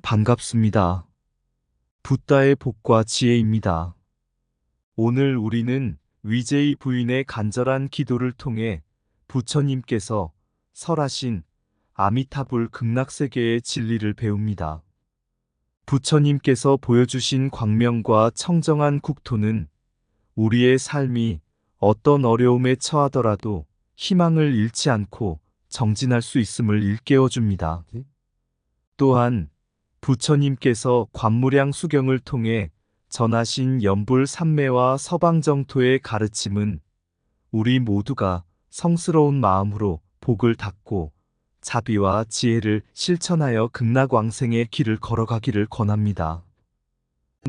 반갑습니다. 붓다의 복과 지혜입니다. 오늘 우리는 위제이 부인의 간절한 기도를 통해 부처님께서 설하신 아미타불 극락세계의 진리를 배웁니다. 부처님께서 보여주신 광명과 청정한 국토는 우리의 삶이 어떤 어려움에 처하더라도 희망을 잃지 않고 정진할 수 있음을 일깨워 줍니다. 또한 부처님께서 관무량 수경을 통해 전하신 연불 삼매와 서방정토의 가르침은 우리 모두가 성스러운 마음으로 복을 닦고 자비와 지혜를 실천하여 극락왕생의 길을 걸어가기를 권합니다.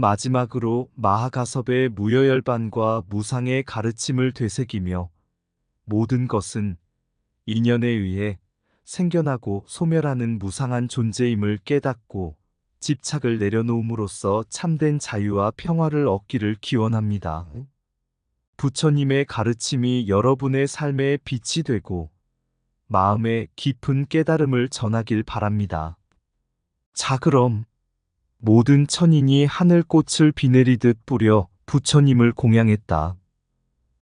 마지막으로 마하가섭의 무여열반과 무상의 가르침을 되새기며 모든 것은 인연에 의해 생겨나고 소멸하는 무상한 존재임을 깨닫고 집착을 내려놓음으로써 참된 자유와 평화를 얻기를 기원합니다. 부처님의 가르침이 여러분의 삶의 빛이 되고 마음의 깊은 깨달음을 전하길 바랍니다. 자, 그럼 모든 천인이 하늘꽃을 비 내리듯 뿌려 부처님을 공양했다.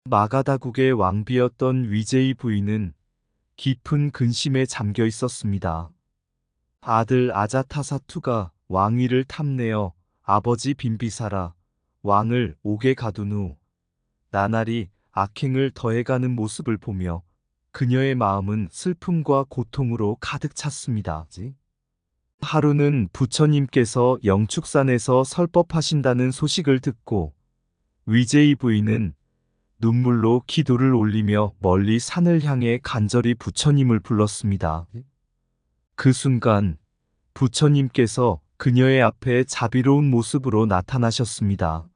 마가다국의 왕비였던 위제이 부인은 깊은 근심에 잠겨 있었습니다. 아들 아자타사투가 왕위를 탐내어 아버지 빈비사라 왕을 옥에 가둔 후 나날이 악행을 더해가는 모습을 보며 그녀의 마음은 슬픔과 고통으로 가득 찼습니다. 하루는 부처님께서 영축산에서 설법하신다는 소식을 듣고 위제이 부인은 눈물로 기도를 올리며 멀리 산을 향해 간절히 부처님을 불렀습니다. 그 순간 부처님께서 그녀의 앞에 자비로운 모습으로 나타나셨습니다.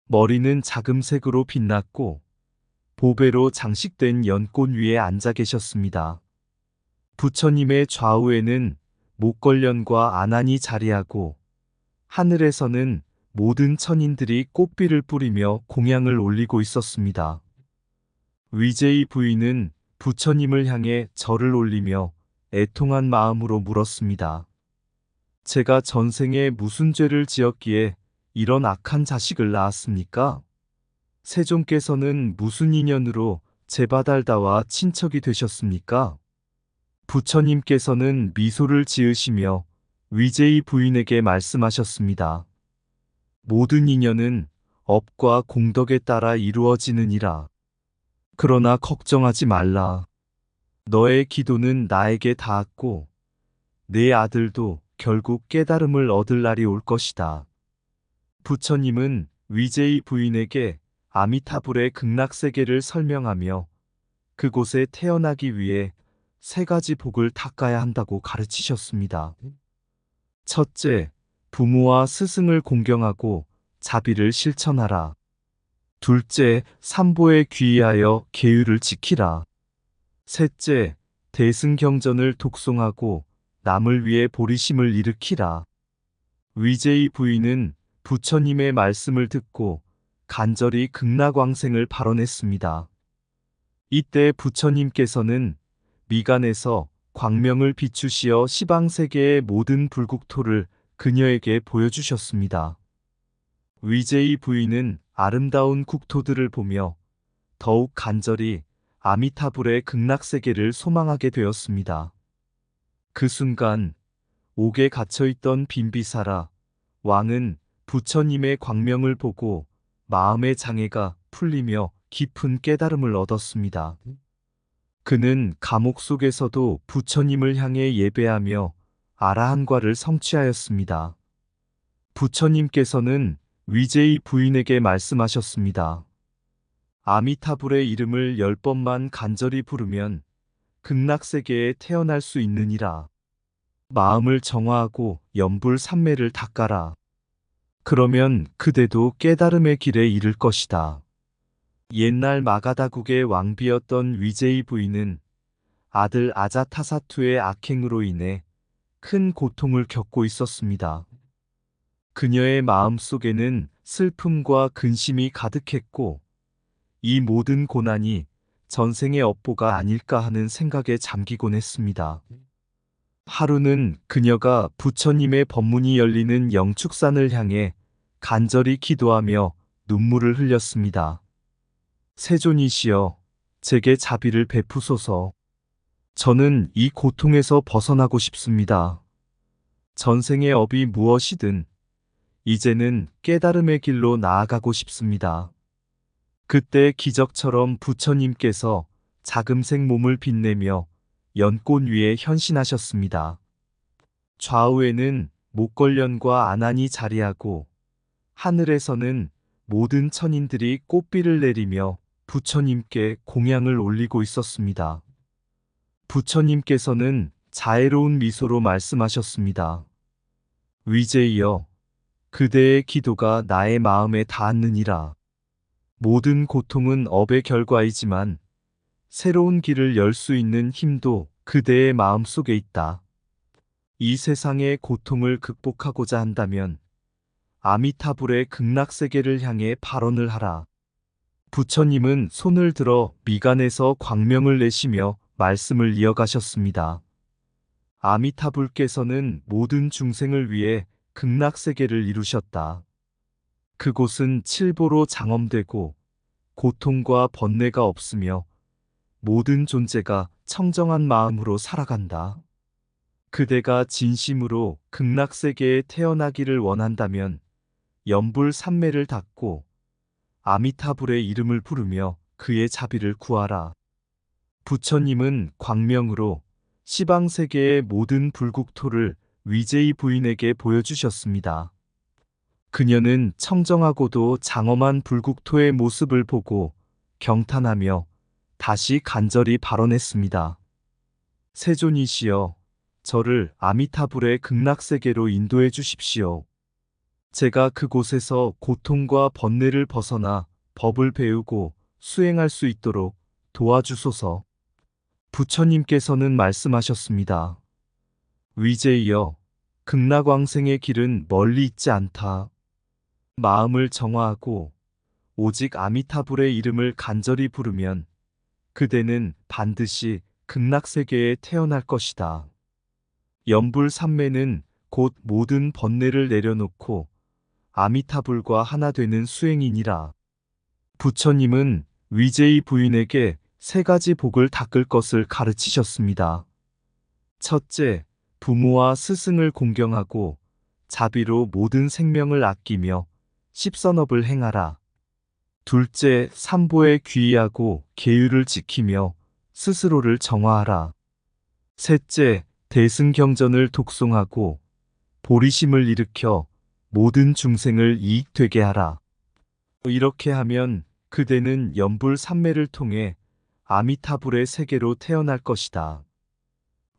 머리는 자금색으로 빛났고 보배로 장식된 연꽃 위에 앉아 계셨습니다. 부처님의 좌우에는 목걸련과 아난이 자리하고 하늘에서는 모든 천인들이 꽃비를 뿌리며 공양을 올리고 있었습니다. 위제이 부인은 부처님을 향해 절을 올리며 애통한 마음으로 물었습니다. 제가 전생에 무슨 죄를 지었기에 이런 악한 자식을 낳았습니까? 세종께서는 무슨 인연으로 제 바달다와 친척이 되셨습니까? 부처님께서는 미소를 지으시며 위제이 부인에게 말씀하셨습니다. 모든 인연은 업과 공덕에 따라 이루어지느니라. 그러나 걱정하지 말라. 너의 기도는 나에게 닿았고 내 아들도 결국 깨달음을 얻을 날이 올 것이다. 부처님은 위제이 부인에게 아미타불의 극락세계를 설명하며 그곳에 태어나기 위해 세 가지 복을 닦아야 한다고 가르치셨습니다. 첫째, 부모와 스승을 공경하고 자비를 실천하라. 둘째, 삼보에 귀의하여 계율을 지키라. 셋째, 대승경전을 독송하고 남을 위해 보리심을 일으키라. 위제이 부인은 부처님의 말씀을 듣고 간절히 극락왕생을 발언했습니다. 이때 부처님께서는 미간에서 광명을 비추시어 시방세계의 모든 불국토를 그녀에게 보여주셨습니다. 위제이 부인은 아름다운 국토들을 보며 더욱 간절히 아미타불의 극락세계를 소망하게 되었습니다. 그 순간 옥에 갇혀있던 빈비사라 왕은 부처님의 광명을 보고 마음의 장애가 풀리며 깊은 깨달음을 얻었습니다. 그는 감옥 속에서도 부처님을 향해 예배하며 아라한과를 성취하였습니다. 부처님께서는 위제이 부인에게 말씀하셨습니다. 아미타불의 이름을 10번만 간절히 부르면 극락세계에 태어날 수 있느니라. 마음을 정화하고 연불 삼매를 닦아라. 그러면 그대도 깨달음의 길에 이를 것이다. 옛날 마가다국의 왕비였던 위제이 부인은 아들 아자타사투의 악행으로 인해 큰 고통을 겪고 있었습니다. 그녀의 마음 속에는 슬픔과 근심이 가득했고 이 모든 고난이 전생의 업보가 아닐까 하는 생각에 잠기곤 했습니다. 하루는 그녀가 부처님의 법문이 열리는 영축산을 향해 간절히 기도하며 눈물을 흘렸습니다. 세존이시여, 제게 자비를 베푸소서. 저는 이 고통에서 벗어나고 싶습니다. 전생의 업이 무엇이든 이제는 깨달음의 길로 나아가고 싶습니다. 그때 기적처럼 부처님께서 자금색 몸을 빛내며 연꽃 위에 현신하셨습니다. 좌우에는 목걸련과 아난이 자리하고 하늘에서는 모든 천인들이 꽃비를 내리며 부처님께 공양을 올리고 있었습니다. 부처님께서는 자애로운 미소로 말씀하셨습니다. 위제이여, 그대의 기도가 나의 마음에 닿았느니라. 모든 고통은 업의 결과이지만 새로운 길을 열 수 있는 힘도 그대의 마음 속에 있다. 이 세상의 고통을 극복하고자 한다면 아미타불의 극락세계를 향해 발언을 하라. 부처님은 손을 들어 미간에서 광명을 내시며 말씀을 이어가셨습니다. 아미타불께서는 모든 중생을 위해 극락세계를 이루셨다. 그곳은 칠보로 장엄되고 고통과 번뇌가 없으며 모든 존재가 청정한 마음으로 살아간다. 그대가 진심으로 극락세계에 태어나기를 원한다면 연불산매를 닫고 아미타불의 이름을 부르며 그의 자비를 구하라. 부처님은 광명으로 시방세계의 모든 불국토를 위제이 부인에게 보여주셨습니다. 그녀는 청정하고도 장엄한 불국토의 모습을 보고 경탄하며 다시 간절히 발언했습니다. 세존이시여, 저를 아미타불의 극락세계로 인도해 주십시오. 제가 그곳에서 고통과 번뇌를 벗어나 법을 배우고 수행할 수 있도록 도와주소서. 부처님께서는 말씀하셨습니다. 위제이여, 극락왕생의 길은 멀리 있지 않다. 마음을 정화하고 오직 아미타불의 이름을 간절히 부르면 그대는 반드시 극락세계에 태어날 것이다. 연불산매는 곧 모든 번뇌를 내려놓고 아미타불과 하나 되는 수행이니라. 부처님은 위제이 부인에게 세 가지 복을 닦을 것을 가르치셨습니다. 첫째, 부모와 스승을 공경하고 자비로 모든 생명을 아끼며 십선업을 행하라. 둘째, 삼보에 귀의하고 계율을 지키며 스스로를 정화하라. 셋째, 대승경전을 독송하고 보리심을 일으켜 모든 중생을 이익되게 하라. 이렇게 하면 그대는 연불산매를 통해 아미타불의 세계로 태어날 것이다.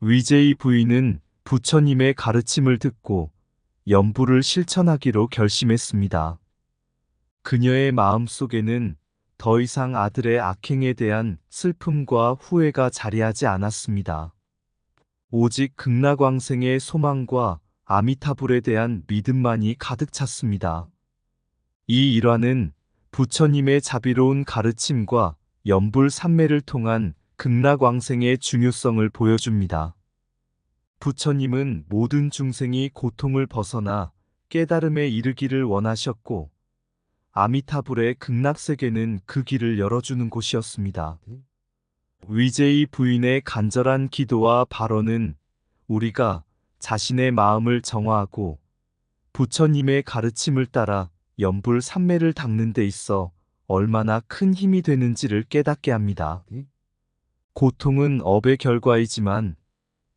위제이 부인은 부처님의 가르침을 듣고 연불을 실천하기로 결심했습니다. 그녀의 마음 속에는 더 이상 아들의 악행에 대한 슬픔과 후회가 자리하지 않았습니다. 오직 극락왕생의 소망과 아미타불에 대한 믿음만이 가득 찼습니다. 이 일화는 부처님의 자비로운 가르침과 연불산매를 통한 극락왕생의 중요성을 보여줍니다. 부처님은 모든 중생이 고통을 벗어나 깨달음에 이르기를 원하셨고 아미타불의 극락세계는 그 길을 열어주는 곳이었습니다. 위제이 부인의 간절한 기도와 발언은 우리가 자신의 마음을 정화하고 부처님의 가르침을 따라 연불산매를 닦는 데 있어 얼마나 큰 힘이 되는지를 깨닫게 합니다. 고통은 업의 결과이지만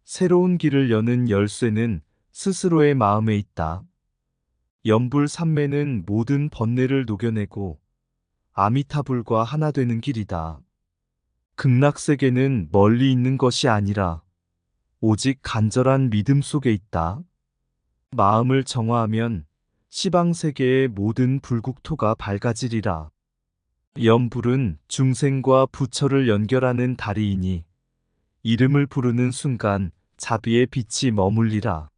새로운 길을 여는 열쇠는 스스로의 마음에 있다. 연불산매는 모든 번뇌를 녹여내고 아미타불과 하나 되는 길이다. 극락세계는 멀리 있는 것이 아니라 오직 간절한 믿음 속에 있다. 마음을 정화하면 시방세계의 모든 불국토가 밝아지리라. 연불은 중생과 부처를 연결하는 다리이니 이름을 부르는 순간 자비의 빛이 머물리라.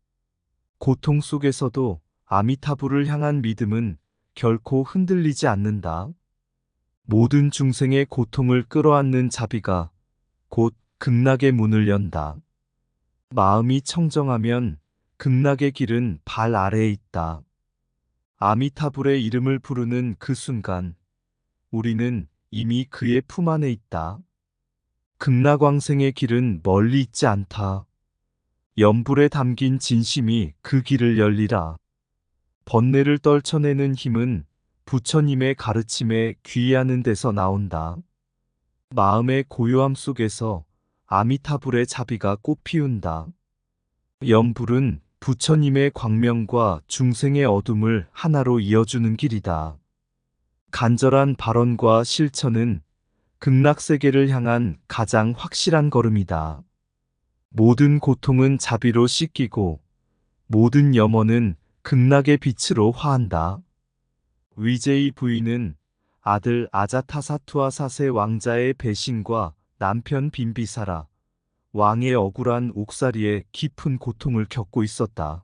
고통 속에서도 아미타불을 향한 믿음은 결코 흔들리지 않는다. 모든 중생의 고통을 끌어안는 자비가 곧 극락의 문을 연다. 마음이 청정하면 극락의 길은 발 아래에 있다. 아미타불의 이름을 부르는 그 순간 우리는 이미 그의 품 안에 있다. 극락왕생의 길은 멀리 있지 않다. 연불에 담긴 진심이 그 길을 열리라. 번뇌를 떨쳐내는 힘은 부처님의 가르침에 귀의하는 데서 나온다. 마음의 고요함 속에서 아미타불의 자비가 꽃피운다. 연불은 부처님의 광명과 중생의 어둠을 하나로 이어주는 길이다. 간절한 발언과 실천은 극락세계를 향한 가장 확실한 걸음이다. 모든 고통은 자비로 씻기고 모든 염원은 극락의 빛으로 화한다. 위제이 부인은 아들 아자타사투아 사세 왕자의 배신과 남편 빈비사라 왕의 억울한 옥살이에 깊은 고통을 겪고 있었다.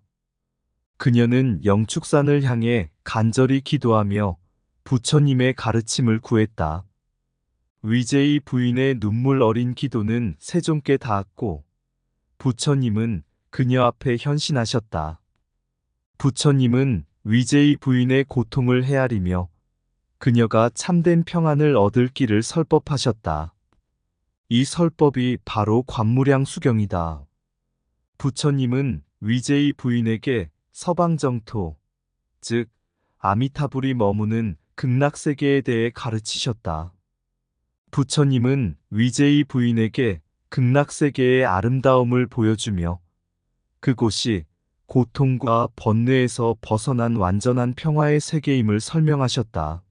그녀는 영축산을 향해 간절히 기도하며 부처님의 가르침을 구했다. 위제이 부인의 눈물 어린 기도는 세종께 닿았고 부처님은 그녀 앞에 현신하셨다. 부처님은 위제이 부인의 고통을 헤아리며 그녀가 참된 평안을 얻을 길을 설법하셨다. 이 설법이 바로 관무량 수경이다. 부처님은 위제이 부인에게 서방정토, 즉 아미타불이 머무는 극락세계에 대해 가르치셨다. 부처님은 위제이 부인에게 극락세계의 아름다움을 보여주며 그곳이 고통과 번뇌에서 벗어난 완전한 평화의 세계임을 설명하셨다.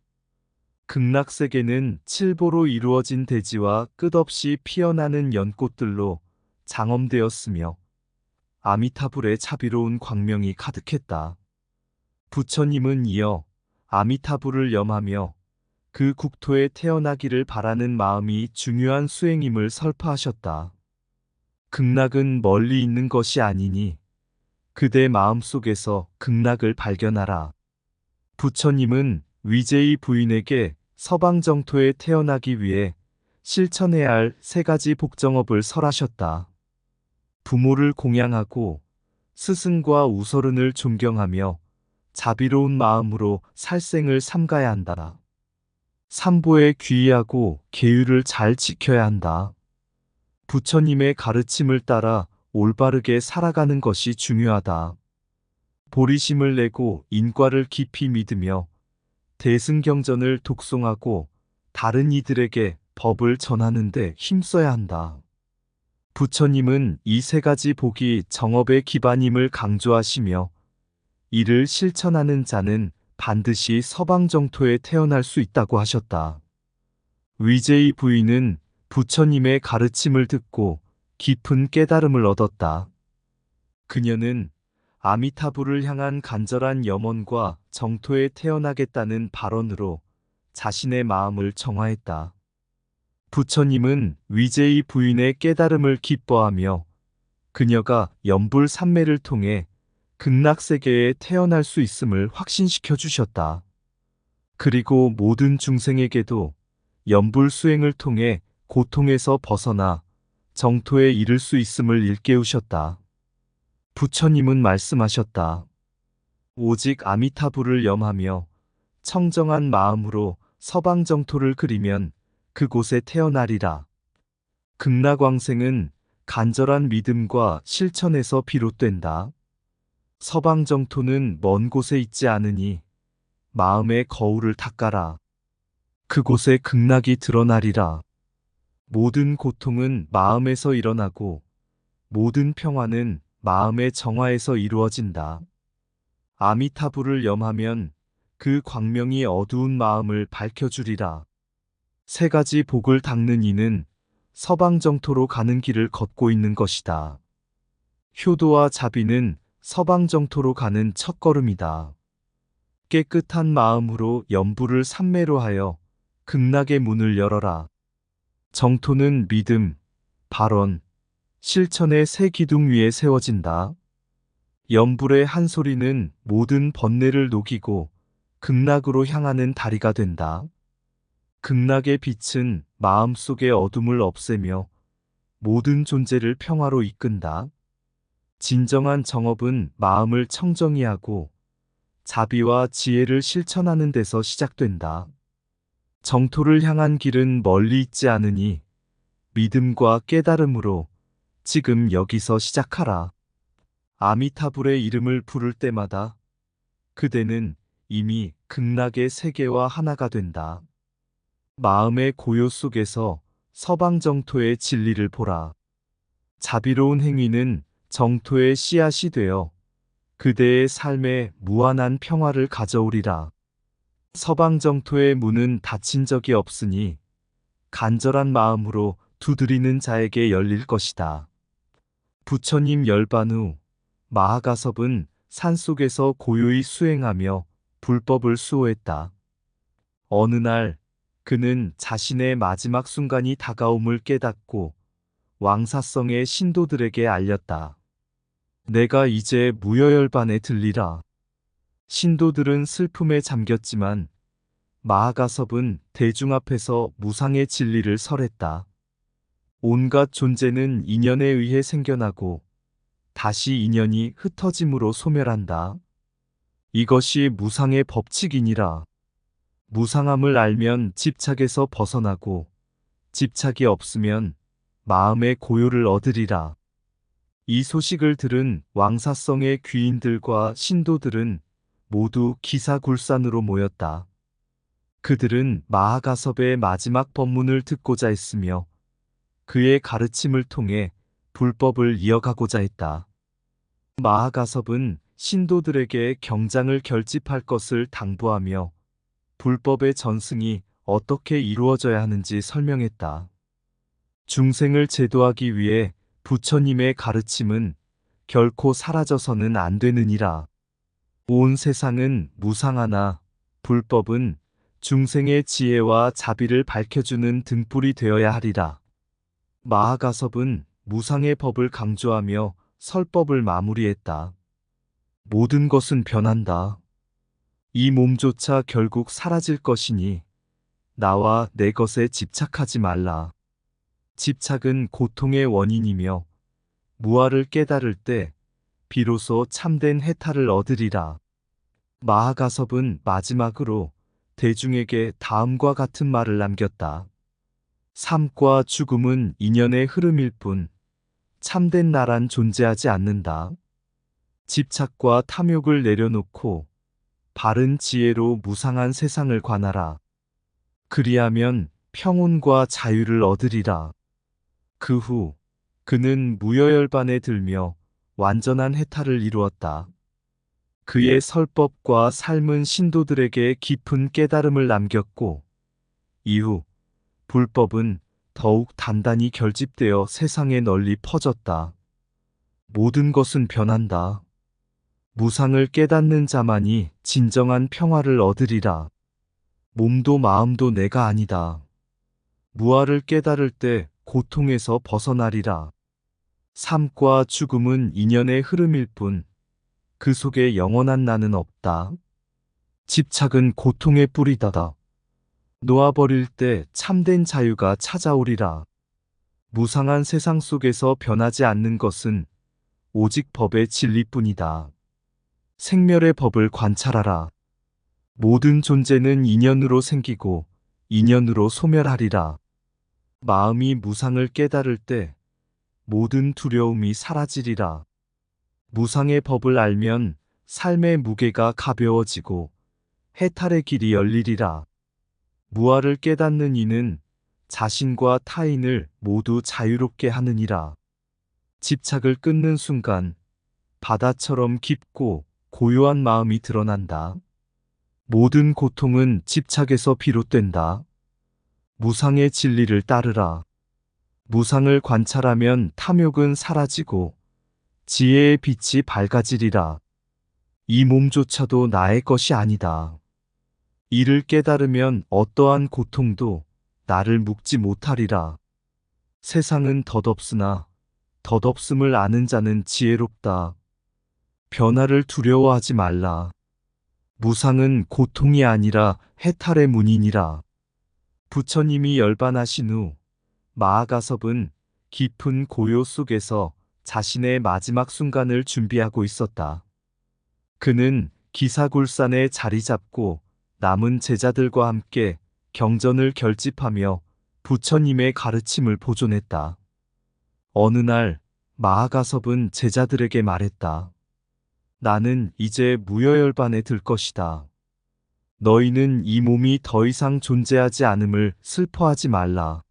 극락세계는 칠보로 이루어진 대지와 끝없이 피어나는 연꽃들로 장엄되었으며 아미타불의 자비로운 광명이 가득했다. 부처님은 이어 아미타불을 염하며 그 국토에 태어나기를 바라는 마음이 중요한 수행임을 설파하셨다. 극락은 멀리 있는 것이 아니니 그대 마음속에서 극락을 발견하라. 부처님은 위제이 부인에게 서방정토에 태어나기 위해 실천해야 할 3가지 복정업을 설하셨다. 부모를 공양하고 스승과 우서른을 존경하며 자비로운 마음으로 살생을 삼가야 한다. 삼보에 귀의하고 계율을 잘 지켜야 한다. 부처님의 가르침을 따라 올바르게 살아가는 것이 중요하다. 보리심을 내고 인과를 깊이 믿으며 대승경전을 독송하고 다른 이들에게 법을 전하는 데 힘써야 한다. 부처님은 이 3가지 복이 정업의 기반임을 강조하시며 이를 실천하는 자는 반드시 서방정토에 태어날 수 있다고 하셨다. 위제이 부인은 부처님의 가르침을 듣고 깊은 깨달음을 얻었다. 그녀는 아미타불을 향한 간절한 염원과 정토에 태어나겠다는 발언으로 자신의 마음을 정화했다. 부처님은 위제이 부인의 깨달음을 기뻐하며 그녀가 연불 삼매를 통해 극락세계에 태어날 수 있음을 확신시켜 주셨다. 그리고 모든 중생에게도 연불 수행을 통해 고통에서 벗어나 정토에 이를 수 있음을 일깨우셨다. 부처님은 말씀하셨다. 오직 아미타불을 염하며 청정한 마음으로 서방정토를 그리면 그곳에 태어나리라. 극락왕생은 간절한 믿음과 실천에서 비롯된다. 서방정토는 먼 곳에 있지 않으니 마음의 거울을 닦아라. 그곳에 극락이 드러나리라. 모든 고통은 마음에서 일어나고 모든 평화는 마음의 정화에서 이루어진다. 아미타불을 염하면 그 광명이 어두운 마음을 밝혀주리라. 3가지 복을 닦는 이는 서방정토로 가는 길을 걷고 있는 것이다. 효도와 자비는 서방정토로 가는 첫걸음이다. 깨끗한 마음으로 연불을 삼매로 하여 극락의 문을 열어라. 정토는 믿음, 발언, 실천의 3기둥 위에 세워진다. 연불의 한 소리는 모든 번뇌를 녹이고 극락으로 향하는 다리가 된다. 극락의 빛은 마음속의 어둠을 없애며 모든 존재를 평화로 이끈다. 진정한 정업은 마음을 청정히 하고 자비와 지혜를 실천하는 데서 시작된다. 정토를 향한 길은 멀리 있지 않으니 믿음과 깨달음으로 지금 여기서 시작하라. 아미타불의 이름을 부를 때마다 그대는 이미 극락의 세계와 하나가 된다. 마음의 고요 속에서 서방 정토의 진리를 보라. 자비로운 행위는 정토의 씨앗이 되어 그대의 삶에 무한한 평화를 가져오리라. 서방 정토의 문은 닫힌 적이 없으니 간절한 마음으로 두드리는 자에게 열릴 것이다. 부처님 열반 후 마하가섭은 산속에서 고요히 수행하며 불법을 수호했다. 어느 날 그는 자신의 마지막 순간이 다가옴을 깨닫고 왕사성의 신도들에게 알렸다. 내가 이제 무여열반에 들리라. 신도들은 슬픔에 잠겼지만 마하가섭은 대중 앞에서 무상의 진리를 설했다. 온갖 존재는 인연에 의해 생겨나고 다시 인연이 흩어짐으로 소멸한다. 이것이 무상의 법칙이니라. 무상함을 알면 집착에서 벗어나고 집착이 없으면 마음의 고요를 얻으리라. 이 소식을 들은 왕사성의 귀인들과 신도들은 모두 기사굴산으로 모였다. 그들은 마하가섭의 마지막 법문을 듣고자 했으며 그의 가르침을 통해 불법을 이어가고자 했다. 마하가섭은 신도들에게 경장을 결집할 것을 당부하며 불법의 전승이 어떻게 이루어져야 하는지 설명했다. 중생을 제도하기 위해 부처님의 가르침은 결코 사라져서는 안 되느니라. 온 세상은 무상하나 불법은 중생의 지혜와 자비를 밝혀주는 등불이 되어야 하리라. 마하가섭은 무상의 법을 강조하며 설법을 마무리했다. 모든 것은 변한다. 이 몸조차 결국 사라질 것이니 나와 내 것에 집착하지 말라. 집착은 고통의 원인이며 무아를 깨달을 때 비로소 참된 해탈을 얻으리라. 마하가섭은 마지막으로 대중에게 다음과 같은 말을 남겼다. 삶과 죽음은 인연의 흐름일 뿐 참된 나란 존재하지 않는다. 집착과 탐욕을 내려놓고 바른 지혜로 무상한 세상을 관하라. 그리하면 평온과 자유를 얻으리라. 그 후 그는 무여열반에 들며 완전한 해탈을 이루었다. 그의 설법과 삶은 신도들에게 깊은 깨달음을 남겼고 이후 불법은 더욱 단단히 결집되어 세상에 널리 퍼졌다. 모든 것은 변한다. 무상을 깨닫는 자만이 진정한 평화를 얻으리라. 몸도 마음도 내가 아니다. 무아를 깨달을 때 고통에서 벗어나리라. 삶과 죽음은 인연의 흐름일 뿐 그 속에 영원한 나는 없다. 집착은 고통의 뿌리다다. 놓아버릴 때 참된 자유가 찾아오리라. 무상한 세상 속에서 변하지 않는 것은 오직 법의 진리뿐이다. 생멸의 법을 관찰하라. 모든 존재는 인연으로 생기고 인연으로 소멸하리라. 마음이 무상을 깨달을 때 모든 두려움이 사라지리라. 무상의 법을 알면 삶의 무게가 가벼워지고 해탈의 길이 열리리라. 무아를 깨닫는 이는 자신과 타인을 모두 자유롭게 하느니라. 집착을 끊는 순간 바다처럼 깊고 고요한 마음이 드러난다. 모든 고통은 집착에서 비롯된다. 무상의 진리를 따르라. 무상을 관찰하면 탐욕은 사라지고 지혜의 빛이 밝아지리라. 이 몸조차도 나의 것이 아니다. 이를 깨달으면 어떠한 고통도 나를 묶지 못하리라. 세상은 덧없으나 덧없음을 아는 자는 지혜롭다. 변화를 두려워하지 말라. 무상은 고통이 아니라 해탈의 문이니라. 부처님이 열반하신 후 마하가섭은 깊은 고요 속에서 자신의 마지막 순간을 준비하고 있었다. 그는 기사굴산에 자리 잡고 남은 제자들과 함께 경전을 결집하며 부처님의 가르침을 보존했다. 어느 날 마하가섭은 제자들에게 말했다. 나는 이제 무여열반에 들 것이다. 너희는 이 몸이 더 이상 존재하지 않음을 슬퍼하지 말라.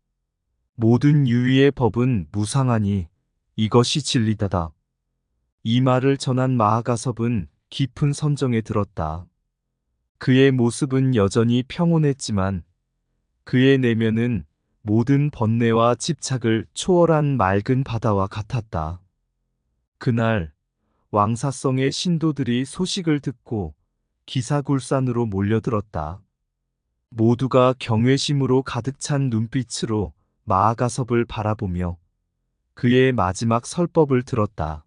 모든 유의의 법은 무상하니 이것이 진리다다. 이 말을 전한 마하가섭은 깊은 선정에 들었다. 그의 모습은 여전히 평온했지만 그의 내면은 모든 번뇌와 집착을 초월한 맑은 바다와 같았다. 그날 왕사성의 신도들이 소식을 듣고 기사굴산으로 몰려들었다. 모두가 경외심으로 가득 찬 눈빛으로 마하가섭을 바라보며 그의 마지막 설법을 들었다.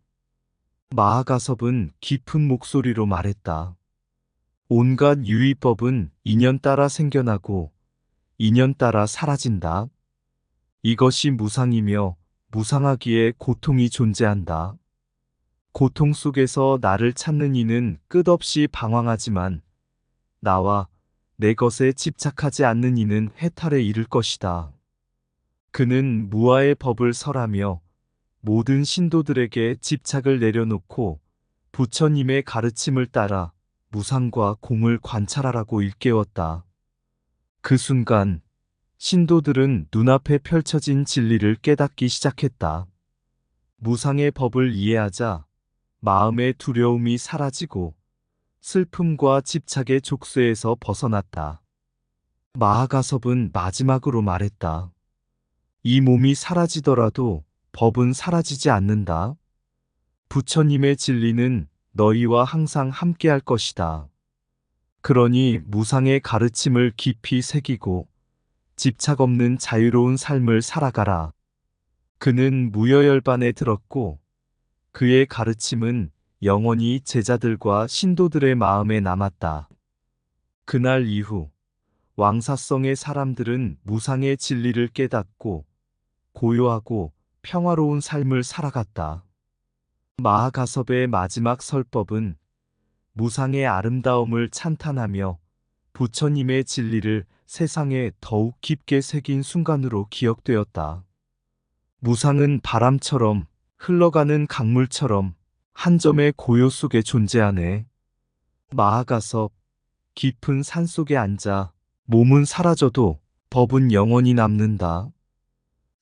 마하가섭은 깊은 목소리로 말했다. 온갖 유의법은 인연 따라 생겨나고 인연 따라 사라진다. 이것이 무상이며 무상하기에 고통이 존재한다. 고통 속에서 나를 찾는 이는 끝없이 방황하지만 나와 내 것에 집착하지 않는 이는 해탈에 이를 것이다. 그는 무아의 법을 설하며 모든 신도들에게 집착을 내려놓고 부처님의 가르침을 따라 무상과 공을 관찰하라고 일깨웠다. 그 순간 신도들은 눈앞에 펼쳐진 진리를 깨닫기 시작했다. 무상의 법을 이해하자 마음의 두려움이 사라지고 슬픔과 집착의 족쇄에서 벗어났다. 마하가섭은 마지막으로 말했다. 이 몸이 사라지더라도 법은 사라지지 않는다. 부처님의 진리는 너희와 항상 함께할 것이다. 그러니 무상의 가르침을 깊이 새기고 집착 없는 자유로운 삶을 살아가라. 그는 무여열반에 들었고 그의 가르침은 영원히 제자들과 신도들의 마음에 남았다. 그날 이후 왕사성의 사람들은 무상의 진리를 깨닫고 고요하고 평화로운 삶을 살아갔다. 마하가섭의 마지막 설법은 무상의 아름다움을 찬탄하며 부처님의 진리를 세상에 더욱 깊게 새긴 순간으로 기억되었다. 무상은 바람처럼 흘러가는 강물처럼 한 점의 고요 속에 존재하네. 마하가섭, 깊은 산 속에 앉아 몸은 사라져도 법은 영원히 남는다.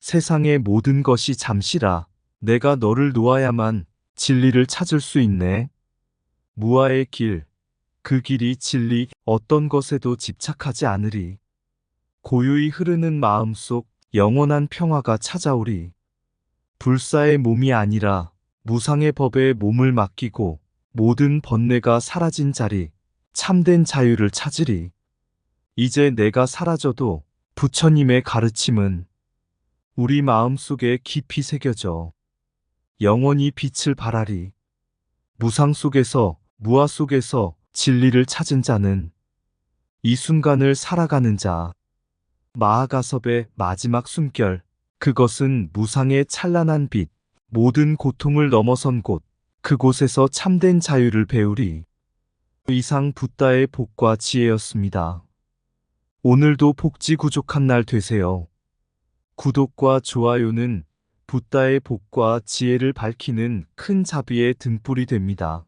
세상의 모든 것이 잠시라. 내가 너를 놓아야만 진리를 찾을 수 있네. 무아의 길, 그 길이 진리, 어떤 것에도 집착하지 않으리. 고요히 흐르는 마음속 영원한 평화가 찾아오리. 불사의 몸이 아니라 무상의 법에 몸을 맡기고 모든 번뇌가 사라진 자리, 참된 자유를 찾으리. 이제 내가 사라져도 부처님의 가르침은 우리 마음속에 깊이 새겨져 영원히 빛을 발하리. 무상 속에서, 무아 속에서 진리를 찾은 자는 이 순간을 살아가는 자. 마하가섭의 마지막 숨결, 그것은 무상의 찬란한 빛, 모든 고통을 넘어선 곳, 그곳에서 참된 자유를 배우리. 이상 붓다의 복과 지혜였습니다. 오늘도 복지 구족한 날 되세요. 구독과 좋아요는 붓다의 복과 지혜를 밝히는 큰 자비의 등불이 됩니다.